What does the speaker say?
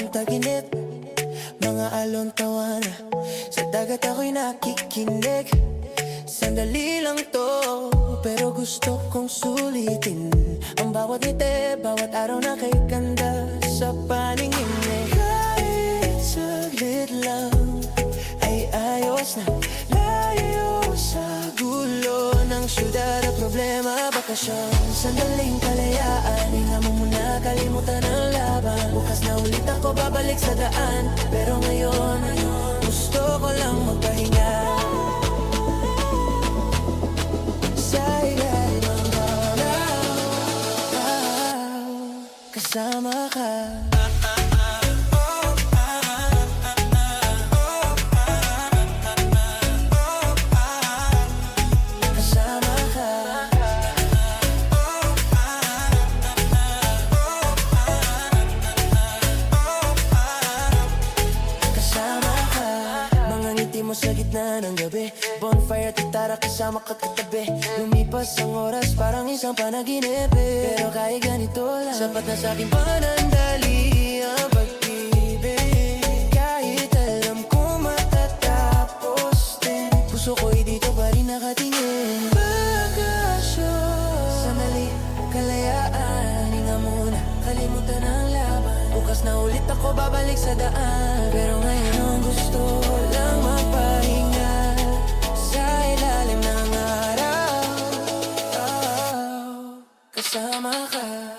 ng taginip, mga alon tawana. Sa dagat ako'y nakikinig. Sandali lang to, pero gusto kong sulitin ang bawat ngiti, bawat araw na kay ganda sa paningin mo. Kahit saglit lang ay ayos na, layo sa gulo ng syudad at problema, bakasyon. Sandaling kalayaan, hinga mo muna, kalimutan ang laban. Bukas na ulit ako babalik sa daan, pero ngayon gusto ko lang magpahinga. Sa ilalim ng araw, kasama ka. Mo sa gitna ng gabi, bonfire at gitara kasama ka katabi. Lumipas ang oras parang isang panaginip, pero kahit ganito lang, sapat na sa aking panandali ang pag-ibig. Kahit alam ko matatapos din, puso ko'y dito pa rin nakatingin. Bakasyon, sandali, kalayaan, hinga muna, kalimutan ang laban. Bukas na ulit ako babalik sa daan, pero ngayon ang gusto lang magpahinga. Sa ilalim ng araw, kasama ka.